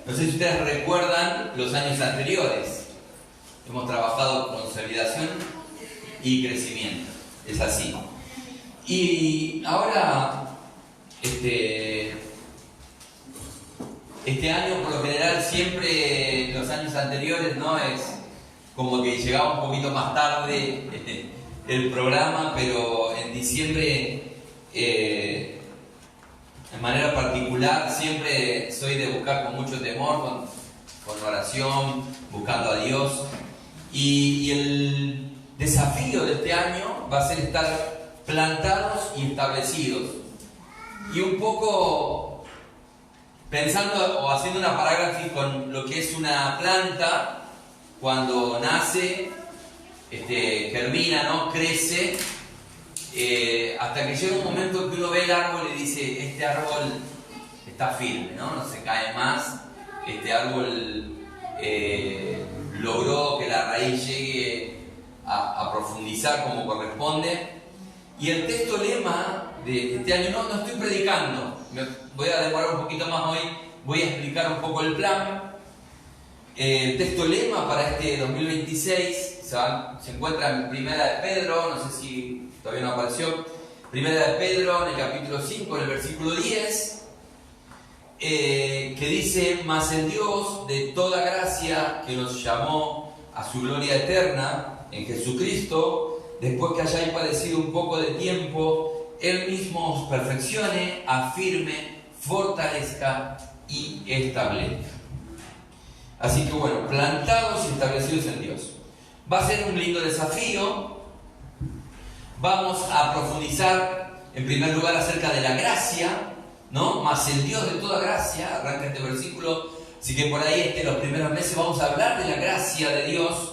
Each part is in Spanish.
No sé si ustedes recuerdan los años anteriores. Hemos trabajado consolidación y crecimiento. Es así. Y ahora, este año, por lo general, siempre los años anteriores, ¿no? Es como que llegaba un poquito más tarde el programa, pero en diciembre, de manera particular, siempre soy de buscar con mucho temor, con oración, buscando a Dios. Y el desafío de este año va a ser estar plantados y establecidos. Y un poco pensando o haciendo una parágrafo con lo que es una planta, cuando nace, germina, ¿no? Crece, hasta que llega un momento que uno ve el árbol y dice, este árbol está firme, no se cae más, este árbol logró que la raíz llegue a profundizar como corresponde. Y el texto lema de este año, no estoy predicando, me voy a demorar un poquito más hoy, voy a explicar un poco el plan. El texto lema para este 2026 se encuentra en Primera de Pedro, no sé si todavía no apareció, Primera de Pedro en el capítulo 5, en el versículo 10, que dice: mas el Dios de toda gracia, que nos llamó a su gloria eterna en Jesucristo, después que hayáis padecido un poco de tiempo, Él mismo os perfeccione, afirme, fortalezca y establezca. Así que bueno, plantados y establecidos en Dios. Va a ser un lindo desafío. Vamos a profundizar en primer lugar acerca de la gracia, ¿no? Mas el Dios de toda gracia, arranca este versículo, así que por ahí los primeros meses vamos a hablar de la gracia de Dios.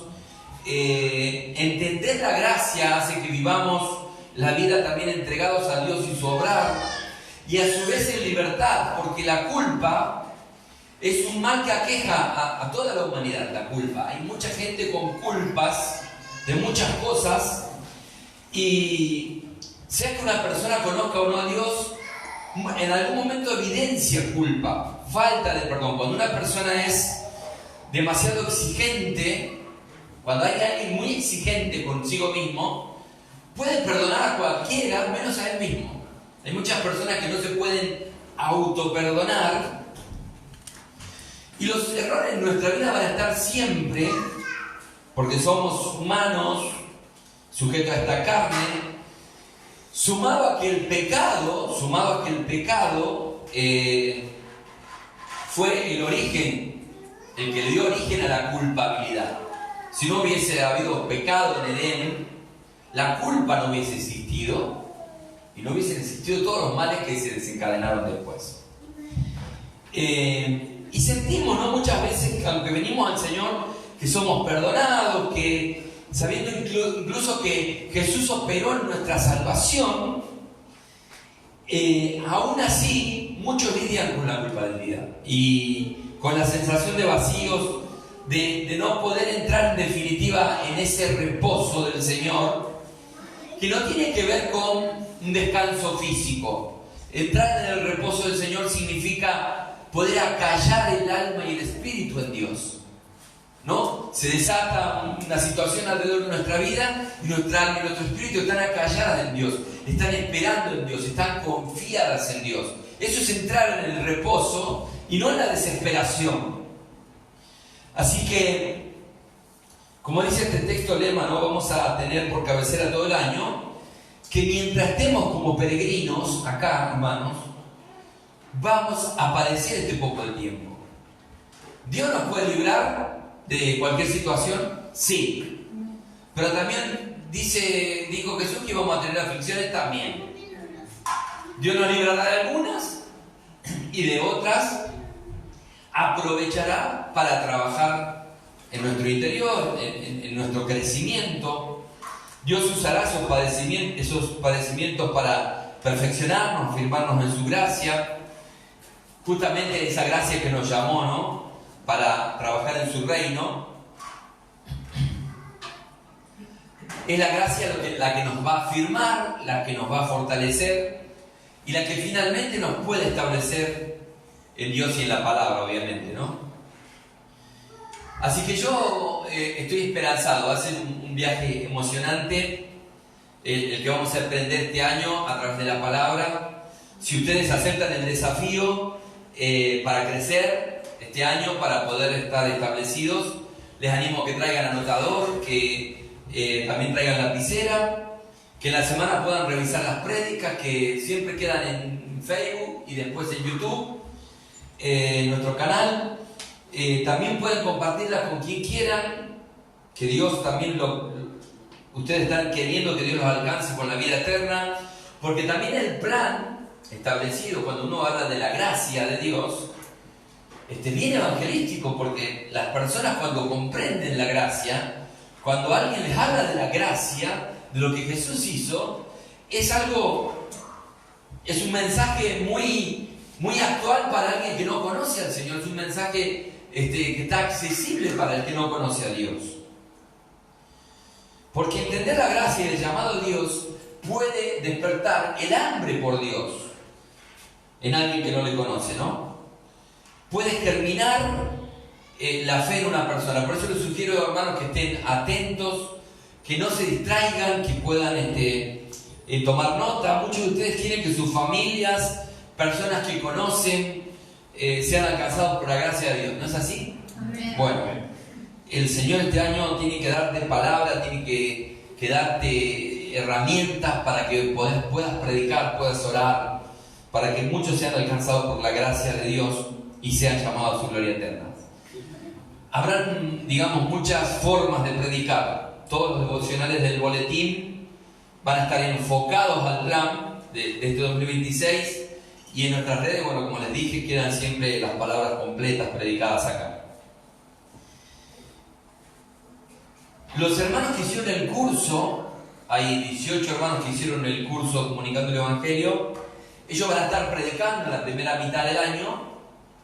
Entender la gracia hace que vivamos la vida también entregados a Dios y su obrar, y a su vez en libertad, porque la culpa es un mal que aqueja a toda la humanidad. La culpa, hay mucha gente con culpas de muchas cosas, y sea que una persona conozca o no a Dios, en algún momento evidencia culpa, falta de perdón. Cuando una persona es demasiado exigente, cuando hay alguien muy exigente consigo mismo, puede perdonar a cualquiera menos a él mismo. Hay muchas personas que no se pueden autoperdonar, y los errores en nuestra vida van a estar siempre, porque somos humanos, sujetos a esta carne, sumado a que el pecado fue el origen, el que le dio origen a la culpabilidad. Si no hubiese habido pecado en Edén, la culpa no hubiese existido, y no hubiesen existido todos los males que se desencadenaron después. Y sentimos, ¿no?, muchas veces que aunque venimos al Señor, que somos perdonados, que sabiendo incluso que Jesús operó en nuestra salvación, aún así muchos lidian con la culpabilidad y con la sensación de vacíos, de no poder entrar en definitiva en ese reposo del Señor, que no tiene que ver con un descanso físico. Entrar en el reposo del Señor significa poder acallar el alma y el espíritu en Dios, ¿no? Se desata una situación alrededor de nuestra vida y nuestra alma y nuestro espíritu están acalladas en Dios, están esperando en Dios, están confiadas en Dios. Eso es entrar en el reposo y no en la desesperación. Así que, como dice este texto lema, ¿no?, vamos a tener por cabecera todo el año que mientras estemos como peregrinos acá, hermanos, vamos a padecer este poco de tiempo. ¿Dios nos puede librar de cualquier situación? Sí. Pero también dijo Jesús que íbamos a tener aflicciones también. Dios nos librará de algunas y de otras aprovechará para trabajar en nuestro interior, en nuestro crecimiento. Dios usará esos padecimientos para perfeccionarnos, firmarnos en su gracia. Justamente esa gracia que nos llamó, ¿no?, para trabajar en su reino. Es la gracia la que nos va a firmar, la que nos va a fortalecer y la que finalmente nos puede establecer en Dios y en la palabra, obviamente, ¿no? Así que yo estoy esperanzado. Va a ser un viaje emocionante el que vamos a emprender este año a través de la palabra. Si ustedes aceptan el desafío para crecer este año, para poder estar establecidos, les animo a que traigan anotador, que también traigan lapicera, que en la semana puedan revisar las prédicas que siempre quedan en Facebook y después en YouTube, en nuestro canal. También pueden compartirlas con quien quieran, que Dios también ustedes están queriendo que Dios los alcance con la vida eterna, porque también el plan establecido cuando uno habla de la gracia de Dios bien evangelístico, porque las personas cuando comprenden la gracia, cuando alguien les habla de la gracia, de lo que Jesús hizo, es un mensaje muy, muy actual para alguien que no conoce al Señor, es un mensaje que está accesible para el que no conoce a Dios. Porque entender la gracia y el llamado a Dios puede despertar el hambre por Dios en alguien que no le conoce, ¿no? Puede germinar la fe en una persona. Por eso les sugiero, hermanos, que estén atentos, que no se distraigan, que puedan tomar nota. Muchos de ustedes quieren que sus familias, personas que conocen, sean alcanzados por la gracia de Dios. ¿No es así? Amén. Bueno, el Señor este año tiene que darte palabra, tiene que darte herramientas para que puedas predicar, puedas orar, para que muchos sean alcanzados por la gracia de Dios y sean llamados a su gloria eterna. Habrán, digamos, muchas formas de predicar. Todos los devocionales del boletín van a estar enfocados al plan de este 2026, y en nuestras redes, bueno, como les dije, quedan siempre las palabras completas predicadas acá. Los hermanos que hicieron el curso, hay 18 hermanos que hicieron el curso Comunicando el Evangelio, ellos van a estar predicando en la primera mitad del año,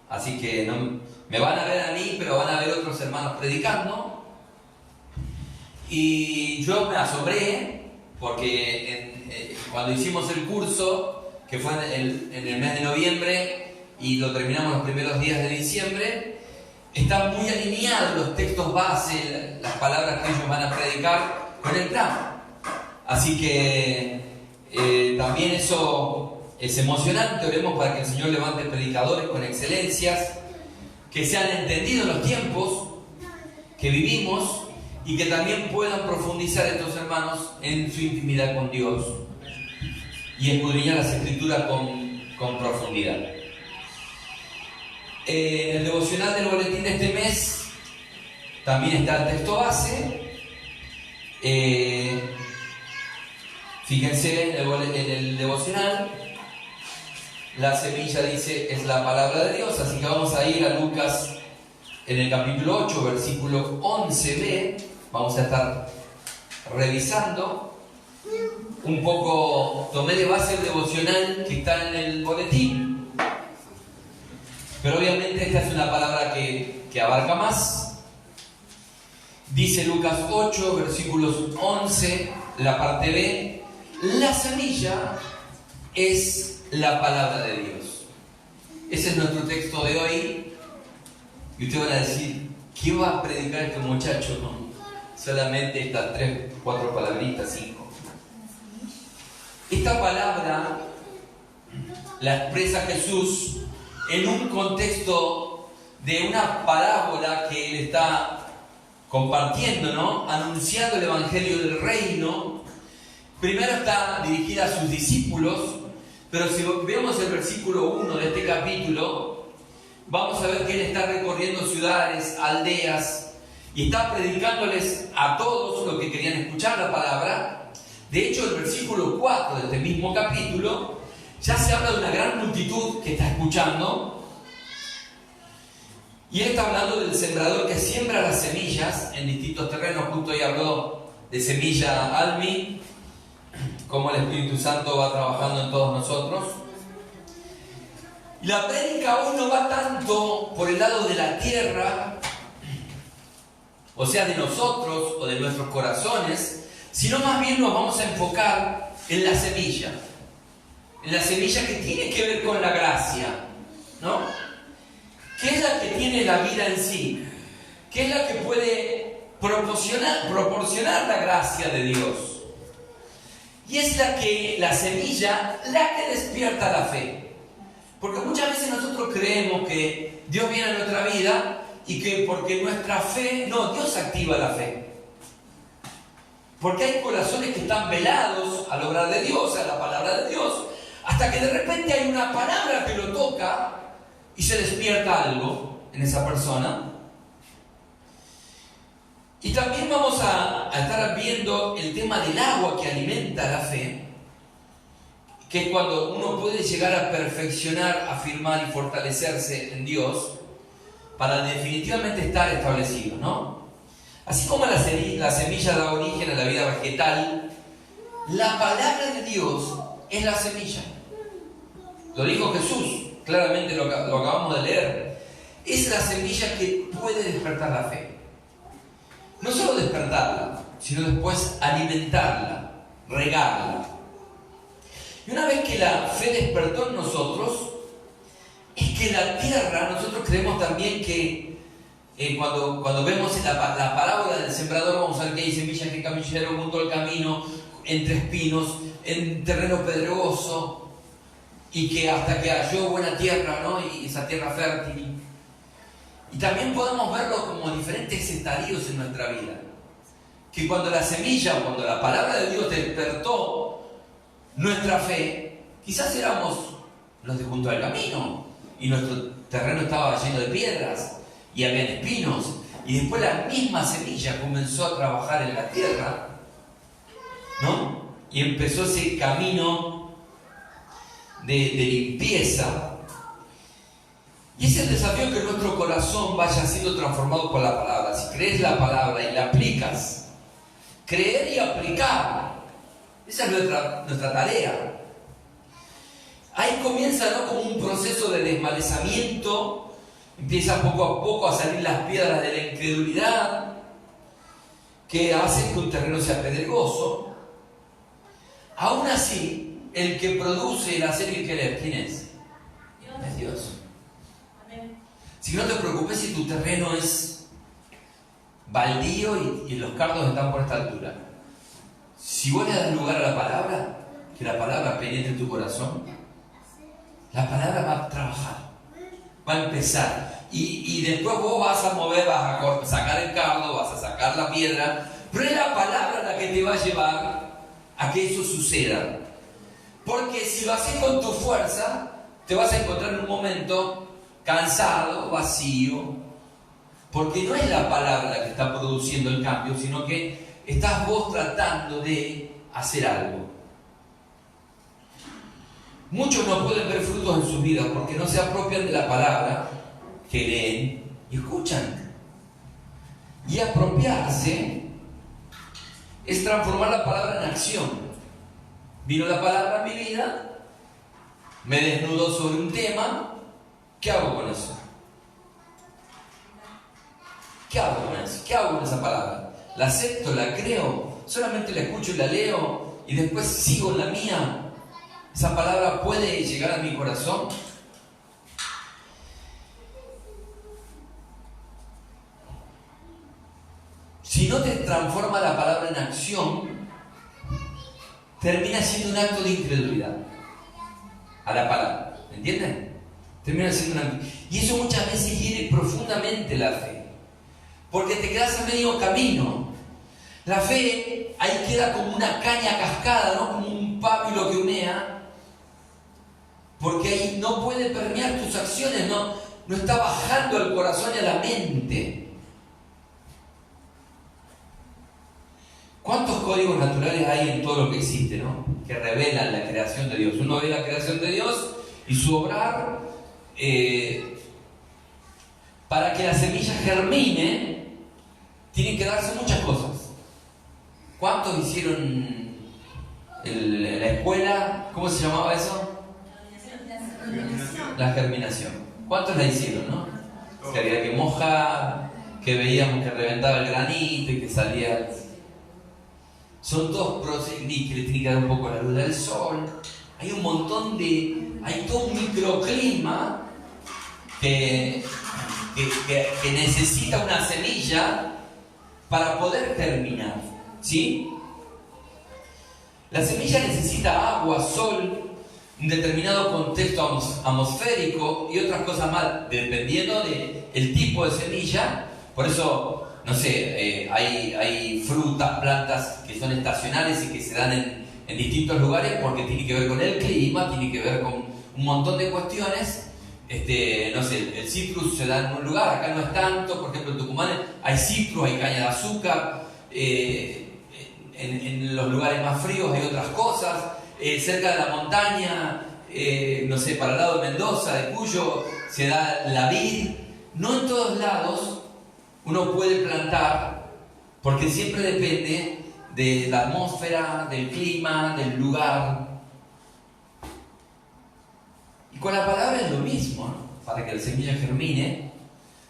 así que no me van a ver a mí, pero van a ver otros hermanos predicando. Y yo me asombré, porque cuando hicimos el curso, que fue en el mes de noviembre y lo terminamos los primeros días de diciembre, están muy alineados los textos base, las palabras que ellos van a predicar con el plan. Así que también eso es emocionante. Oremos para que el Señor levante predicadores con excelencias, que sean entendidos los tiempos que vivimos y que también puedan profundizar estos hermanos en su intimidad con Dios y escudriñar las Escrituras con profundidad. En el devocional del boletín de este mes también está el texto base. Fíjense en el devocional, la semilla dice es la palabra de Dios, así que vamos a ir a Lucas en el capítulo 8, versículo 11b. Vamos a estar revisando un poco. Tomé de base el devocional que está en el boletín, pero obviamente esta es una palabra que abarca más. Dice Lucas 8, versículos 11, la parte B: la semilla es la palabra de Dios. Ese es nuestro texto de hoy. Y ustedes van a decir, ¿qué va a predicar este muchacho con solamente estas 3, 4 palabritas, 5? Esta palabra la expresa Jesús en un contexto de una parábola que él está compartiendo, ¿no? Anunciando el evangelio del reino. Primero está dirigida a sus discípulos, pero si vemos el versículo 1 de este capítulo, vamos a ver que él está recorriendo ciudades, aldeas, y está predicándoles a todos los que querían escuchar la palabra. De hecho, el versículo 4 de este mismo capítulo ya se habla de una gran multitud que está escuchando, y él está hablando del sembrador que siembra las semillas en distintos terrenos. Justo ahí habló de semilla Almi, cómo el Espíritu Santo va trabajando en todos nosotros. Y la prédica hoy no va tanto por el lado de la tierra, o sea, de nosotros o de nuestros corazones, sino más bien nos vamos a enfocar en la semilla que tiene que ver con la gracia, ¿no? tiene la vida en sí, que es la que puede proporcionar la gracia de Dios. Y es la semilla, la que despierta la fe. Porque muchas veces nosotros creemos que Dios viene a nuestra vida y que porque nuestra fe, no, Dios activa la fe. Porque hay corazones que están velados al obrar de Dios, a la palabra de Dios, hasta que de repente hay una palabra que lo toca y se despierta algo en esa persona. Y también vamos a estar viendo el tema del agua que alimenta la fe, que es cuando uno puede llegar a perfeccionar, afirmar y fortalecerse en Dios para definitivamente estar establecido, ¿no? Así como la semilla da origen a la vida vegetal, la palabra de Dios es la semilla. Lo dijo Jesús, claramente lo acabamos de leer. Es la semilla que puede despertar la fe. No solo despertarla, sino después alimentarla, regarla. Y una vez que la fe despertó en nosotros, es que la tierra, nosotros creemos también que cuando vemos la parábola del sembrador, vamos a ver que hay semillas que caminaron junto al camino, entre espinos, en terreno pedregoso, y que hasta que halló buena tierra, ¿no? Y esa tierra fértil. Y también podemos verlo como diferentes estadios en nuestra vida. Que cuando la semilla o cuando la palabra de Dios despertó nuestra fe, quizás éramos los de junto al camino y nuestro terreno estaba lleno de piedras y había espinos, y después la misma semilla comenzó a trabajar en la tierra, ¿no? Y empezó ese camino de limpieza. Y es el desafío que nuestro corazón vaya siendo transformado por la palabra. Si crees la palabra y la aplicas, creer y aplicar, esa es nuestra tarea. Ahí comienza, ¿no?, como un proceso de desmalezamiento. Empiezan poco a poco a salir las piedras de la incredulidad que hacen que un terreno sea pedregoso. Aún así, el que produce el hacer y el querer, ¿quién es? Dios. Es Dios. Amén. Si no te preocupes si tu terreno es baldío y los cardos están por esta altura. Si vos le das lugar a la palabra, que la palabra penetre en tu corazón, la palabra va a trabajar. Va a empezar y después vos vas a mover, vas a sacar el cardo, vas a sacar la piedra, pero es la palabra la que te va a llevar a que eso suceda. Porque si lo haces con tu fuerza, te vas a encontrar en un momento cansado, vacío, porque no es la palabra la que está produciendo el cambio, sino que estás vos tratando de hacer algo. Muchos no pueden ver frutos en sus vidas porque no se apropian de la palabra que leen y escuchan. Y apropiarse es transformar la palabra en acción. Vino la palabra en mi vida, me desnudó sobre un tema, ¿qué hago con eso? ¿Qué hago con eso? ¿Qué hago con esa palabra? ¿La acepto, la creo? ¿Solamente la escucho y la leo y después sigo en la mía? ¿Esa palabra puede llegar a mi corazón? Si no te transforma la palabra en acción, termina siendo un acto de incredulidad a la palabra. ¿Me entienden? Termina siendo un acto. Y eso muchas veces hiere profundamente la fe, porque te quedas a medio camino. La fe ahí queda como una caña cascada, ¿no? Como un pábilo que humea, porque ahí no puede permear tus acciones, no está bajando al corazón y a la mente. ¿Cuántos códigos naturales hay en todo lo que existe, ¿no?, que revelan la creación de Dios? Uno ve la creación de Dios y su obrar para que la semilla germine, tienen que darse muchas cosas. ¿Cuántos hicieron la escuela? ¿Cómo se llamaba eso? La germinación. ¿Cuántos la hicieron, no? Que había que mojar, que veíamos que reventaba el granito y que salía. Son todos procesos que le tiene que dar un poco la luz del sol. Hay un montón hay todo un microclima que que necesita una semilla para poder germinar, ¿sí? La semilla necesita agua, sol, un determinado contexto atmosférico y otras cosas más, dependiendo del tipo de semilla. Por eso, no sé, hay frutas, plantas que son estacionales y que se dan en distintos lugares porque tiene que ver con el clima, tiene que ver con un montón de cuestiones. No sé, el citrus se da en un lugar, acá no es tanto. Por ejemplo, en Tucumán hay citrus, hay caña de azúcar. En los lugares más fríos hay otras cosas. Cerca de la montaña, no sé, para el lado de Mendoza, de Cuyo, se da la vid. No en todos lados uno puede plantar, porque siempre depende de la atmósfera, del clima, del lugar. Y con la palabra es lo mismo, ¿no? Para que la semilla germine,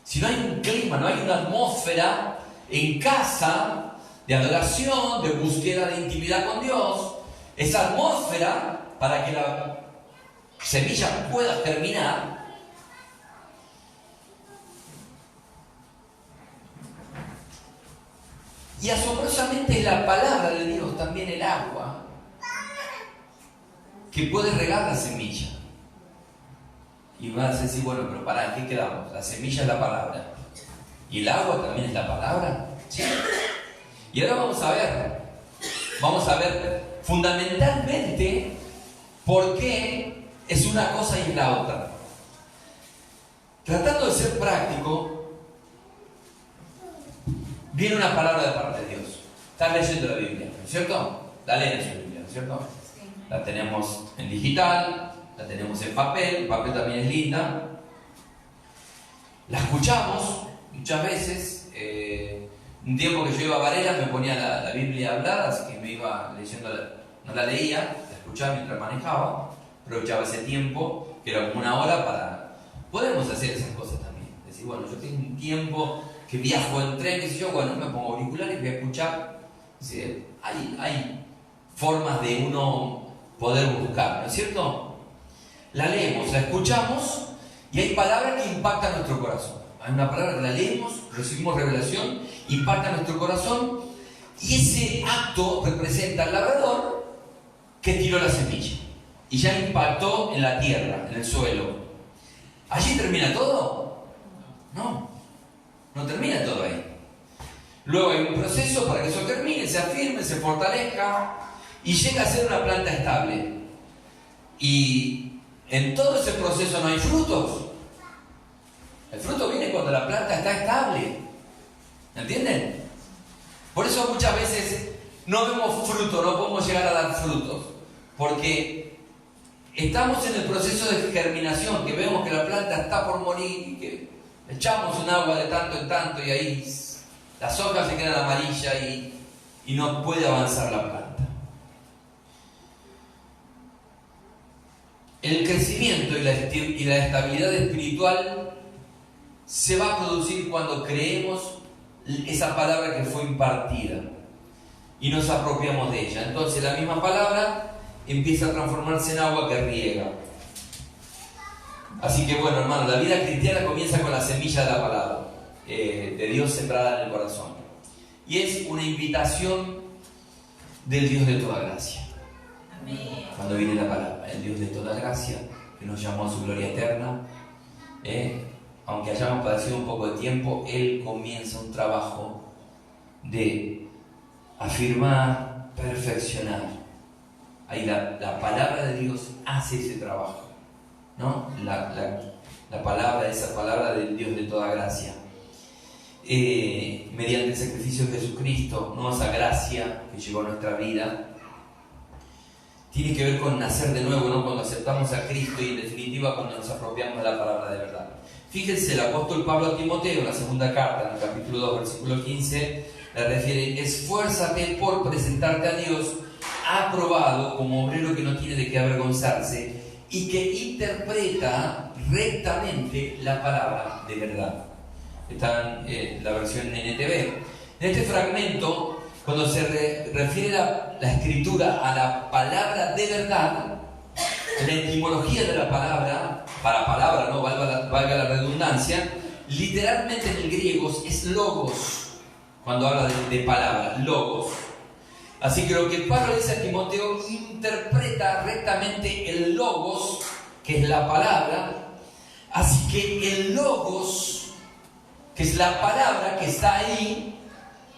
si no hay un clima, no hay una atmósfera en casa de adoración, de búsqueda de intimidad con Dios, esa atmósfera para que la semilla pueda germinar, y asombrosamente es la palabra de Dios, también el agua, que puede regar la semilla. Y vas a decir, bueno, pero ¿para qué quedamos? La semilla es la palabra. ¿Y el agua también es la palabra? Sí. Y ahora vamos a ver fundamentalmente por qué es una cosa y es la otra. Tratando de ser práctico, viene una palabra de parte de Dios. Estás leyendo la Biblia, ¿no es cierto? La leen en su Biblia, ¿no es cierto? Sí. La tenemos en digital, la tenemos en papel, el papel también es linda. La escuchamos muchas veces. Un tiempo que yo iba a Varela me ponía la Biblia hablada, así que me iba leyendo, no la leía, la escuchaba mientras manejaba, aprovechaba ese tiempo, que era como una hora para... Podemos hacer esas cosas también. Decir, bueno, yo tengo un tiempo que viajo en tren, qué sé yo, bueno, me pongo auriculares y voy a escuchar. Decir, hay formas de uno poder buscar, ¿no es cierto? La leemos, la escuchamos y hay palabras que impactan nuestro corazón. Hay una palabra que la leemos, recibimos revelación, impacta nuestro corazón, y ese acto representa al labrador que tiró la semilla y ya impactó en la tierra, en el suelo. ¿Allí termina todo? No termina todo ahí. Luego hay un proceso para que eso termine, se afirme, se fortalezca y llega a ser una planta estable. Y en todo ese proceso no hay frutos. El fruto viene cuando la planta está estable. ¿Entienden? Por eso muchas veces no vemos fruto, no podemos llegar a dar frutos. Porque estamos en el proceso de germinación, que vemos que la planta está por morir y que echamos un agua de tanto en tanto y ahí las hojas se quedan amarillas y no puede avanzar la planta. El crecimiento y la estabilidad espiritual se va a producir cuando creemos esa palabra que fue impartida y nos apropiamos de ella. Entonces la misma palabra empieza a transformarse en agua que riega. Así que bueno, hermano, la vida cristiana comienza con la semilla de la palabra de Dios sembrada en el corazón. Y es una invitación del Dios de toda gracia. Amén. Cuando viene la palabra, el Dios de toda gracia, que nos llamó a su gloria eterna, aunque hayamos padecido un poco de tiempo, Él comienza un trabajo de afirmar, perfeccionar. Ahí la palabra de Dios hace ese trabajo, ¿no? La palabra, esa palabra del Dios de toda gracia. Mediante el sacrificio de Jesucristo, ¿no? Esa gracia que llegó a nuestra vida tiene que ver con nacer de nuevo, ¿no? Cuando aceptamos a Cristo y en definitiva cuando nos apropiamos de la palabra de verdad. Fíjense, el apóstol Pablo a Timoteo, en la segunda carta, en el capítulo 2, versículo 15, le refiere: esfuérzate por presentarte a Dios aprobado como obrero que no tiene de qué avergonzarse y que interpreta rectamente la palabra de verdad. Está en la versión NTV. En este fragmento, cuando se refiere la escritura a la palabra de verdad, la etimología de la palabra, para palabra, no valga la redundancia, literalmente en el griego es logos, cuando habla de palabra, logos. Así que lo que Pablo dice a Timoteo interpreta rectamente el logos, que es la palabra. Así que el logos, que es la palabra que está ahí,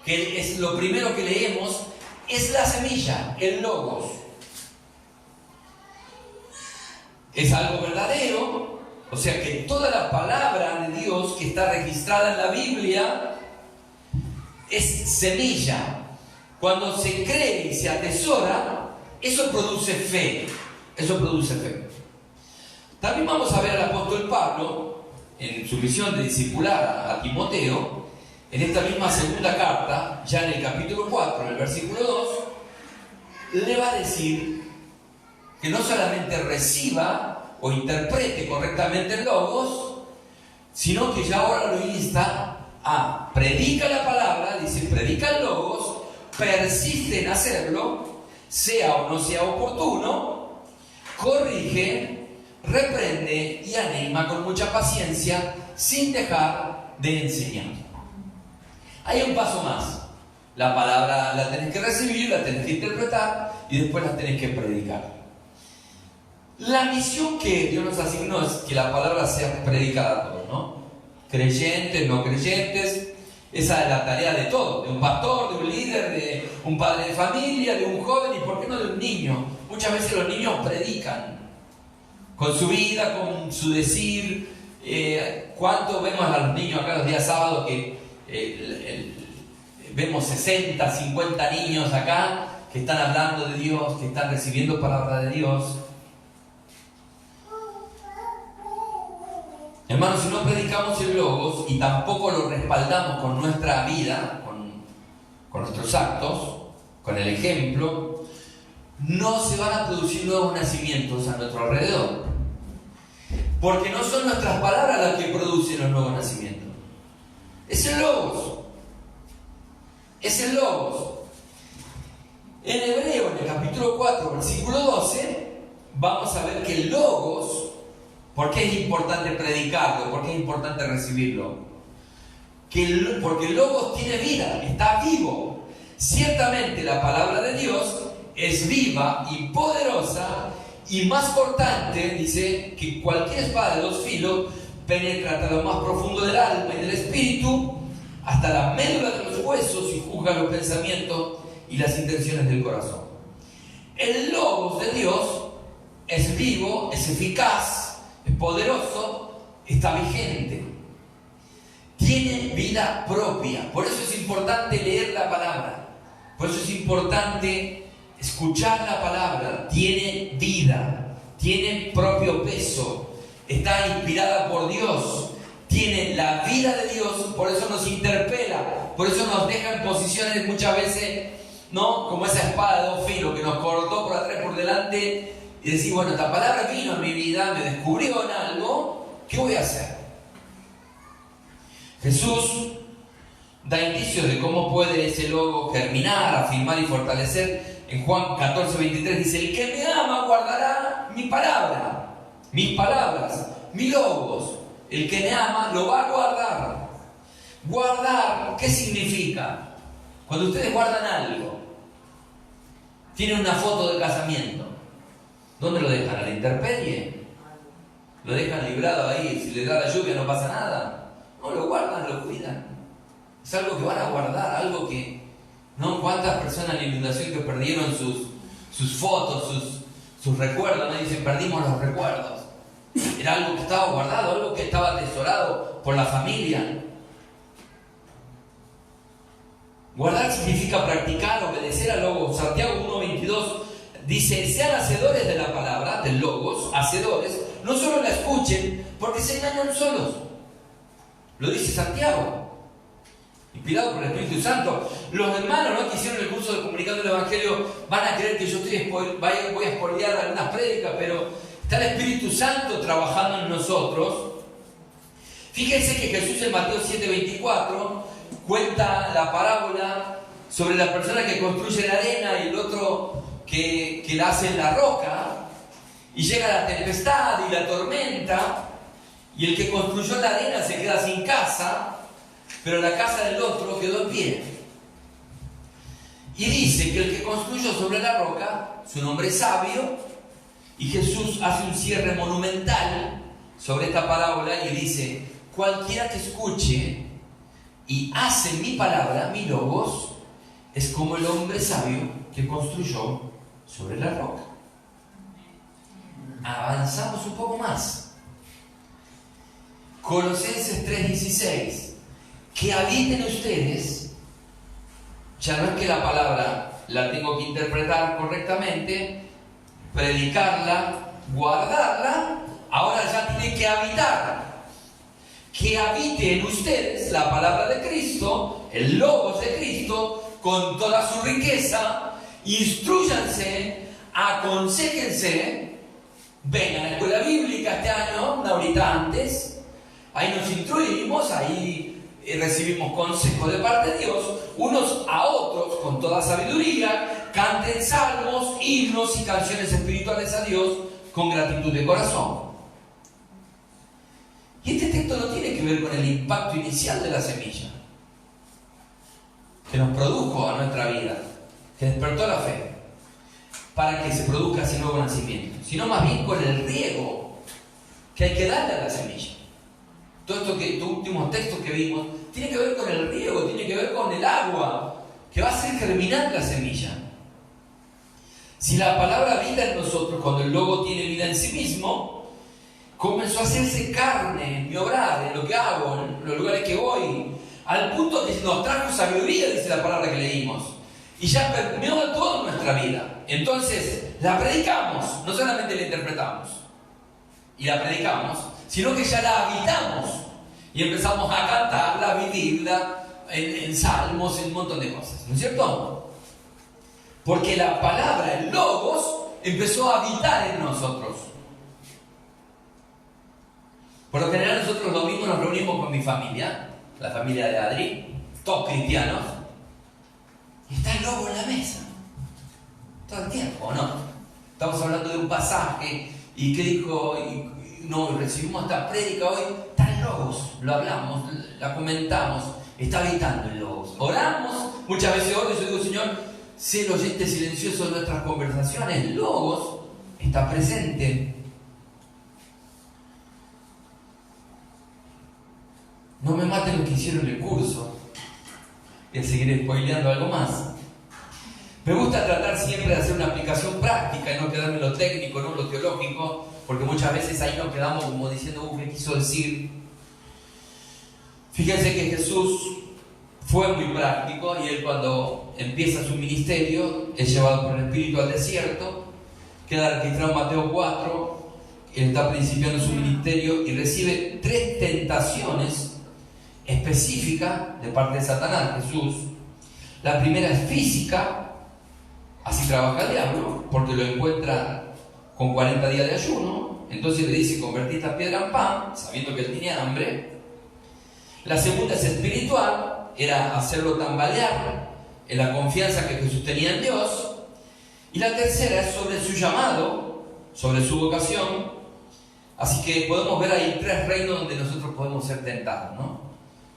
que es lo primero que leemos, es la semilla, el logos. Es algo verdadero, o sea que toda la palabra de Dios que está registrada en la Biblia es semilla. Cuando se cree y se atesora, eso produce fe. Eso produce fe. También vamos a ver al apóstol Pablo, en su misión de discipular a Timoteo, en esta misma segunda carta, ya en el capítulo 4, en el versículo 2, le va a decir que no solamente reciba o interprete correctamente el logos, sino que ya ahora lo insta a predica la palabra, dice predica el logos, persiste en hacerlo, sea o no sea oportuno, corrige, reprende y anima con mucha paciencia sin dejar de enseñar. Hay un paso más. La palabra la tenés que recibir, la tenés que interpretar y después la tenés que predicar. La misión que Dios nos asignó es que la palabra sea predicada a todos, ¿no? Creyentes, no creyentes. Esa es la tarea de todos, de un pastor, de un líder, de un padre de familia, de un joven y por qué no de un niño. Muchas veces los niños predican con su vida, con su decir. ¿Cuánto vemos a los niños acá los días sábados que vemos 60, 50 niños acá que están hablando de Dios, que están recibiendo palabra de Dios? Hermanos, si no predicamos el logos y tampoco lo respaldamos con nuestra vida, con nuestros actos, con el ejemplo, no se van a producir nuevos nacimientos a nuestro alrededor. Porque no son nuestras palabras las que producen los nuevos nacimientos. Es el logos. Es el logos. En Hebreo, en el capítulo 4, versículo 12, vamos a ver que el logos, ¿por qué es importante predicarlo? ¿Por qué es importante recibirlo? Porque el logos tiene vida, está vivo. Ciertamente la palabra de Dios es viva y poderosa y más cortante, dice, que cualquier espada de dos filos, penetra hasta lo más profundo del alma y del espíritu, hasta la médula de los huesos y juzga los pensamientos y las intenciones del corazón. El logos de Dios es vivo, es eficaz, es poderoso, está vigente, tiene vida propia. Por eso es importante leer la palabra, por eso es importante escuchar la palabra. Tiene vida, tiene propio peso, está inspirada por Dios, tiene la vida de Dios, por eso nos interpela, por eso nos deja en posiciones muchas veces, ¿no? Como esa espada de dos filos que nos cortó por atrás y por delante, y decir, bueno, esta palabra vino en mi vida, me descubrió en algo, ¿qué voy a hacer? Jesús da indicios de cómo puede ese logo germinar, afirmar y fortalecer. En Juan 14:23 dice, el que me ama guardará mi palabra, mis palabras, mi logos. El que me ama lo va a guardar. Guardar, ¿qué significa? Cuando ustedes guardan algo, tienen una foto de casamiento, ¿dónde lo dejan? ¿A la intemperie? ¿Lo dejan librado ahí? Si le da la lluvia no pasa nada. No, lo guardan, lo cuidan. Es algo que van a guardar, algo que... ¿No? ¿Cuántas personas en la inundación que perdieron sus fotos, sus recuerdos? ¿No? Dicen, perdimos los recuerdos. Era algo que estaba guardado, algo que estaba atesorado por la familia. Guardar significa practicar, obedecer al logos. Santiago 1:22 dice, sean hacedores de la palabra, del logos, hacedores, no solo la escuchen, porque se engañan solos. Lo dice Santiago, inspirado por el Espíritu Santo. Los hermanos, ¿no?, que hicieron el curso de Comunicando el Evangelio van a creer que yo voy a spoilear algunas prédicas, pero está el Espíritu Santo trabajando en nosotros. Fíjense que Jesús en Mateo 7:24 cuenta la parábola sobre la persona que construye la arena y el otro que la hace en la roca, y llega la tempestad y la tormenta, Y el que construyó en la arena se queda sin casa, pero la casa del otro quedó en pie. Y dice que el que construyó sobre la roca, su nombre es sabio, y Jesús hace un cierre monumental sobre esta parábola y dice: cualquiera que escuche y hace mi palabra, mi logos, es como el hombre sabio que construyó sobre la roca. Avanzamos un poco más. Colosenses 3:16. Que habiten ustedes. Ya no es que la palabra la tengo que interpretar correctamente, predicarla, guardarla, ahora ya tiene que habitar. Que habite en ustedes la palabra de Cristo, el logos de Cristo, con toda su riqueza. Instrúyanse, aconséjense, vengan a la escuela bíblica este año, una horita antes, ahí nos instruimos, ahí recibimos consejos de parte de Dios, unos a otros con toda sabiduría, canten salmos, himnos y canciones espirituales a Dios con gratitud de corazón. Y este texto no tiene que ver con el impacto inicial de la semilla que nos produjo a nuestra vida, que despertó la fe, para que se produzca ese nuevo nacimiento, sino más bien con el riego que hay que darle a la semilla. Todo esto estos últimos textos que vimos tiene que ver con el riego, tiene que ver con el agua que va a hacer germinar la semilla. Si la palabra vida en nosotros, cuando el logo tiene vida en sí mismo, comenzó a hacerse carne en mi obrar, en lo que hago, en los lugares que voy, al punto que nos trajo sabiduría, dice la palabra que leímos, y ya permeó toda nuestra vida. Entonces la predicamos, no solamente la interpretamos y la predicamos, sino que ya la habitamos y empezamos a cantarla, a vivirla en salmos, en un montón de cosas, ¿no es cierto? Porque la palabra, el logos, empezó a habitar en nosotros. Por lo general nosotros los domingos nos reunimos con mi familia, la familia de Adri, todos cristianos, y está el logo en la mesa todo el tiempo, ¿o no? Estamos hablando de un pasaje y qué dijo, no, recibimos esta prédica hoy, está el logos, lo hablamos, la comentamos, está habitando el logos. Oramos, muchas veces oro y yo digo: Señor, sé el oyente silencioso de nuestras conversaciones. El logos está presente. No me maten los que hicieron el curso. Voy a seguir spoileando algo más. Me gusta tratar siempre de hacer una aplicación práctica y no quedarme en lo técnico, no en lo teológico, porque muchas veces ahí nos quedamos como diciendo: ¿qué quiso decir? Fíjense que Jesús fue muy práctico y él, cuando empieza su ministerio, es llevado por el Espíritu al desierto, queda registrado en Mateo 4, él está principiando su ministerio y recibe 3 tentaciones específicas de parte de Satanás, Jesús. La primera es física, así trabaja el diablo, porque lo encuentra con 40 días de ayuno, entonces le dice: convertí esta piedra en pan, sabiendo que él tenía hambre. La segunda es espiritual, era hacerlo tambalear en la confianza que Jesús tenía en Dios. Y la tercera es sobre su llamado, sobre su vocación. Así que podemos ver ahí 3 reinos donde nosotros podemos ser tentados, ¿no?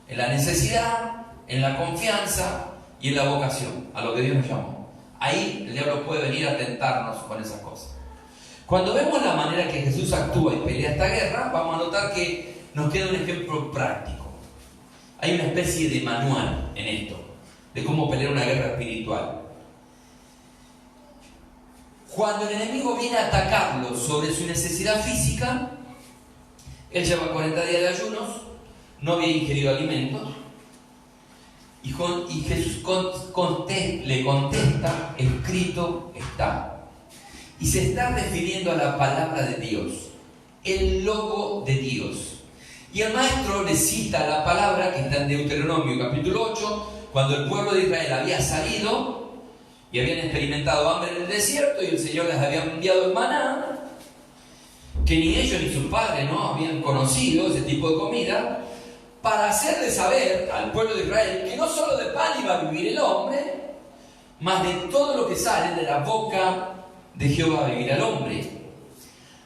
En la necesidad, en la confianza y en la vocación, a lo que Dios nos llamó. Ahí el diablo puede venir a tentarnos con esas cosas. Cuando vemos la manera que Jesús actúa y pelea esta guerra, vamos a notar que nos queda un ejemplo práctico. Hay una especie de manual en esto, de cómo pelear una guerra espiritual. Cuando el enemigo viene a atacarlo sobre su necesidad física, él lleva 40 días de ayunos, no había ingerido alimentos, y Jesús le contesta: escrito está. Y se está refiriendo a la palabra de Dios, el logo de Dios. Y el maestro le cita la palabra que está en Deuteronomio capítulo 8, cuando el pueblo de Israel había salido y habían experimentado hambre en el desierto y el Señor les había enviado el maná, que ni ellos ni sus padres no habían conocido ese tipo de comida, para hacerle saber al pueblo de Israel que no solo de pan iba a vivir el hombre, mas de todo lo que sale de la boca de Jehová va a vivir el hombre.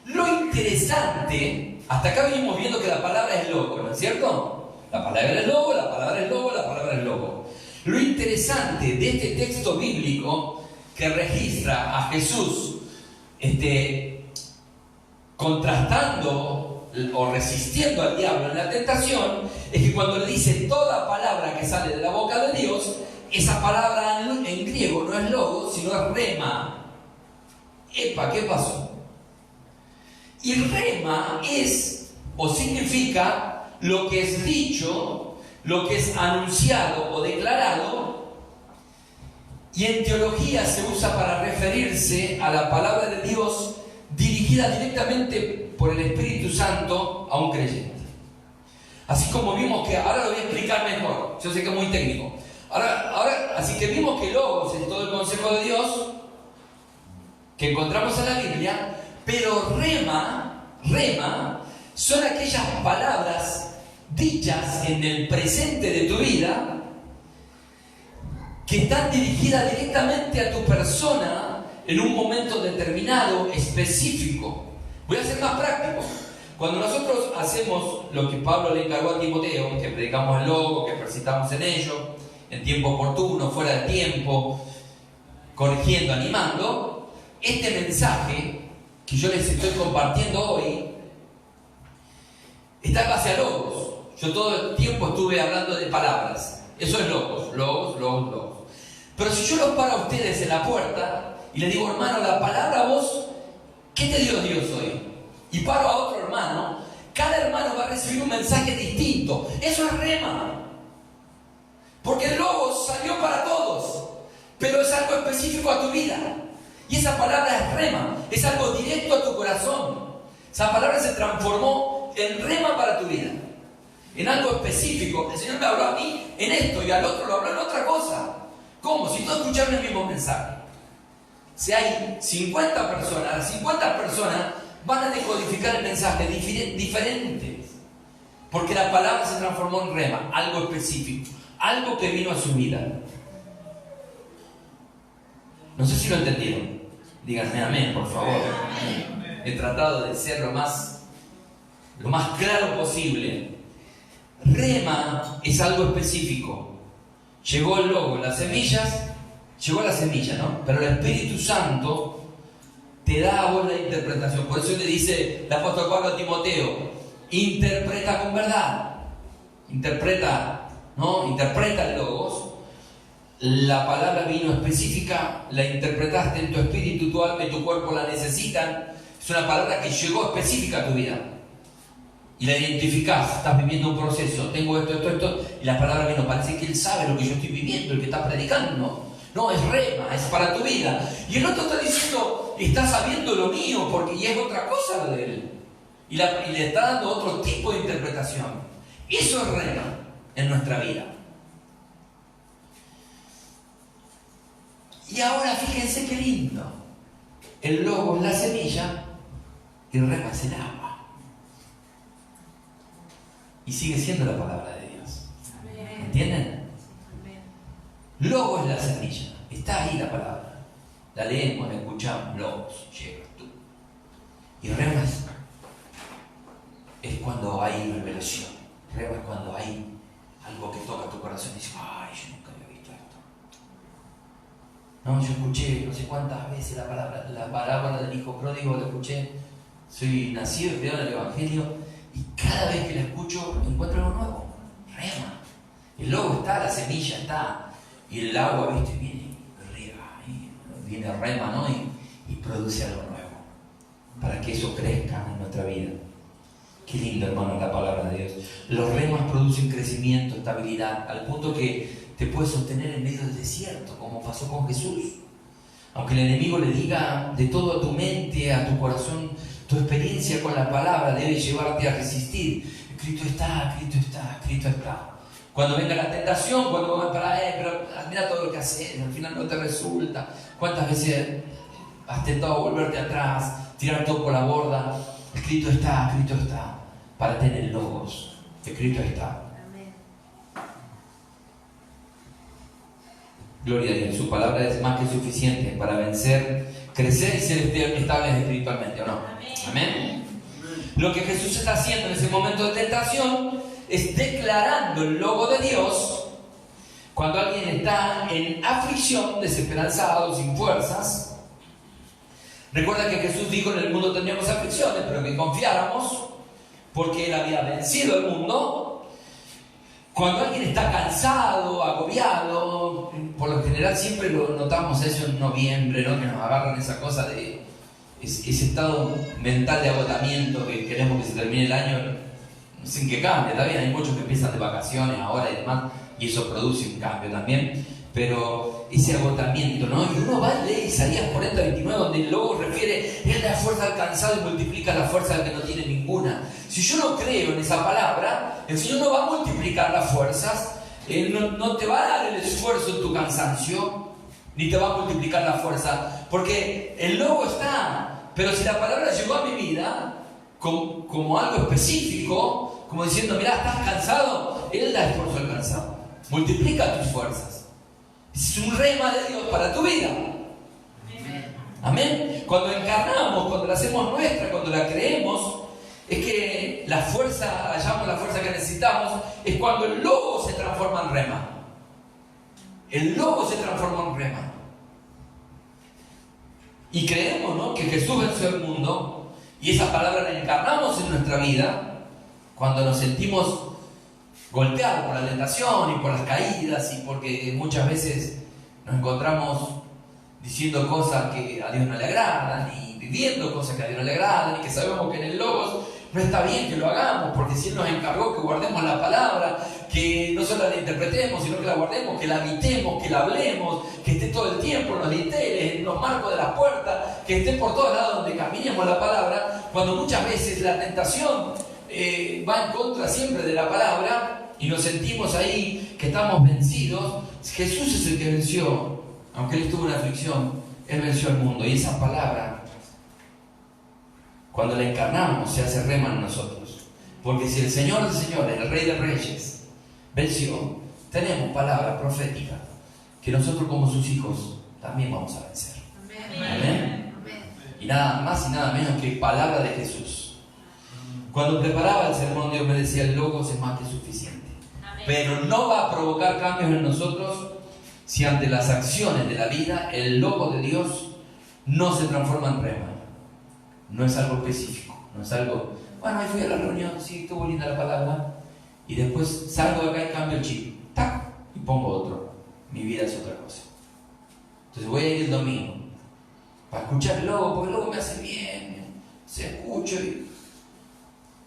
Lo interesante hasta acá venimos viendo que la palabra es logo, ¿no es cierto? La palabra es logo, la palabra es logo, la palabra es logo. Lo interesante de este texto bíblico que registra a Jesús contrastando o resistiendo al diablo en la tentación, es que cuando le dice toda palabra que sale de la boca de Dios, esa palabra en griego no es logo, sino es rema. Epa, ¿qué pasó? Y rema es o significa lo que es dicho, lo que es anunciado o declarado, y en teología se usa para referirse a la palabra de Dios dirigida directamente por el Espíritu Santo a un creyente. Así como vimos que, ahora lo voy a explicar mejor, yo sé que es muy técnico. Así que vimos que logos es todo el consejo de Dios que encontramos en la Biblia, pero rema son aquellas palabras dichas en el presente de tu vida que están dirigidas directamente a tu persona en un momento determinado, específico. Voy a ser más práctico. Cuando nosotros hacemos lo que Pablo le encargó a Timoteo, que predicamos el logo, que persistamos en ello, en tiempo oportuno, fuera de tiempo, corrigiendo, animando, este mensaje que yo les estoy compartiendo hoy está en base a logos. Yo todo el tiempo estuve hablando de palabras. Eso es logos. Pero si yo los paro a ustedes en la puerta y les digo, hermano, la palabra vos, ¿qué te dio Dios hoy? Y paro a otro hermano, cada hermano va a recibir un mensaje distinto. Eso es rema. Porque el logos salió para todos, pero es algo específico a tu vida. Y esa palabra es rema, es algo directo a tu corazón. Esa palabra se transformó en rema para tu vida, en algo específico. El Señor me habló a mí en esto y al otro lo habló en otra cosa. ¿Cómo? Si todos escucharon el mismo mensaje. Si hay 50 personas, las 50 personas van a decodificar el mensaje diferentes. Porque la palabra se transformó en rema, algo específico, algo que vino a su vida. No sé si lo entendieron. Díganme amén, por favor. He tratado de ser lo más claro posible. Rema es algo específico. Llegó el logo, las semillas, llegó la semilla, ¿no? Pero el Espíritu Santo te da a vos la interpretación. Por eso le dice el apóstol Pablo a Timoteo, interpreta con verdad. Interpreta, ¿no? Interpreta el logos. La palabra vino específica, la interpretaste en tu espíritu, tu alma y tu cuerpo la necesitan. Es una palabra que llegó específica a tu vida. Y la identificás, estás viviendo un proceso, tengo esto, y la palabra vino, parece que él sabe lo que yo estoy viviendo, el que está predicando. No, es rema, es para tu vida. Y el otro está diciendo, está sabiendo lo mío, y es otra cosa lo de él. Y le está dando otro tipo de interpretación. Eso es rema en nuestra vida. Y ahora fíjense qué lindo. El logo es la semilla y el rema es el agua. Y sigue siendo la palabra de Dios. ¿Entienden? Logo es la semilla. Está ahí la palabra. La leemos, la escuchamos. Logos, llega tú. Y rema es cuando hay revelación. Rema es cuando hay algo que toca tu corazón y dices, ay, yo nunca había visto esto. No, yo escuché no sé cuántas veces la parábola del hijo pródigo, la escuché. Soy nacido y criado en el Evangelio y cada vez que la escucho encuentro algo nuevo. Rema. El logo está, la semilla está y el agua, viste, viene arriba, viene rema, ¿no? Y produce algo nuevo para que eso crezca en nuestra vida. Qué lindo, hermano, la palabra de Dios. Los remas producen crecimiento, estabilidad, al punto que te puedes sostener en medio del desierto, como pasó con Jesús. Aunque el enemigo le diga de todo a tu mente, a tu corazón, tu experiencia con la palabra debe llevarte a resistir. Escrito está, escrito está, escrito está. Cuando venga la tentación, cuando vas pero mira todo lo que haces, al final no te resulta. ¿Cuántas veces has tentado volverte atrás, tirar todo por la borda? Escrito está, para tener logos. Escrito está. Gloria a Dios, su palabra es más que suficiente para vencer, crecer y ser estables espiritualmente, ¿o no? Amén. Lo que Jesús está haciendo en ese momento de tentación es declarando el logo de Dios. Cuando alguien está en aflicción, desesperanzado, sin fuerzas. Recuerda que Jesús dijo: en el mundo tendríamos aflicciones, pero que confiáramos, porque Él había vencido el mundo. Cuando alguien está cansado, agobiado, por lo general siempre lo notamos eso en noviembre, ¿no? Que nos agarran esa cosa de ese estado mental de agotamiento, que queremos que se termine el año sin que cambie. Está bien, hay muchos que empiezan de vacaciones ahora y demás, y eso produce un cambio también, pero ese agotamiento, ¿no? Y uno va y lee Isaías 40:29, donde el logo refiere: Él da fuerza al cansado y multiplica la fuerza al que no tiene ninguna. Si yo no creo en esa palabra, el Señor no va a multiplicar las fuerzas, Él no te va a dar el esfuerzo en tu cansancio, ni te va a multiplicar la fuerza, porque el logo está, pero si la palabra llegó a mi vida como algo específico, como diciendo: mirá, estás cansado, Él da esfuerzo al cansado, multiplica tus fuerzas. Es un rema de Dios para tu vida. Amén. Cuando encarnamos, cuando la hacemos nuestra, cuando la creemos, es que la fuerza, hallamos la fuerza que necesitamos, es cuando el logo se transforma en rema. El logo se transforma en rema. Y creemos, ¿no?, que Jesús venció el mundo, y esa palabra la encarnamos en nuestra vida cuando nos sentimos golpeados por la tentación y por las caídas, y porque muchas veces nos encontramos diciendo cosas que a Dios no le agradan, y viviendo cosas que a Dios no le agradan, y que sabemos que en el Logos no está bien que lo hagamos, porque si Él nos encargó que guardemos la palabra, que no solo la interpretemos, sino que la guardemos, que la habitemos, que la hablemos, que esté todo el tiempo en los dinteles, en los marcos de las puertas, que esté por todos lados donde caminemos la palabra. Cuando muchas veces la tentación va en contra siempre de la palabra y nos sentimos ahí que estamos vencidos, Jesús es el que venció. Aunque Él estuvo en aflicción, Él venció al mundo, y esa palabra, cuando la encarnamos, se hace rema en nosotros. Porque si el Señor de señores, el Rey de reyes, venció, tenemos palabra profética que nosotros como sus hijos también vamos a vencer. Amén. Amén. Y nada más y nada menos que palabra de Jesús. Cuando preparaba el sermón, Dios me decía: el Logos es más que suficiente. Amén. Pero no va a provocar cambios en nosotros si ante las acciones de la vida el logo de Dios no se transforma en rema. No es algo específico, no es algo: bueno, ahí fui a la reunión, sí, estuvo linda la palabra, y después salgo de acá y cambio el chip, ¡tac!, y pongo otro. Mi vida es otra cosa. Entonces voy a ir el domingo para escuchar el logo, porque el logo me hace bien, se escucho y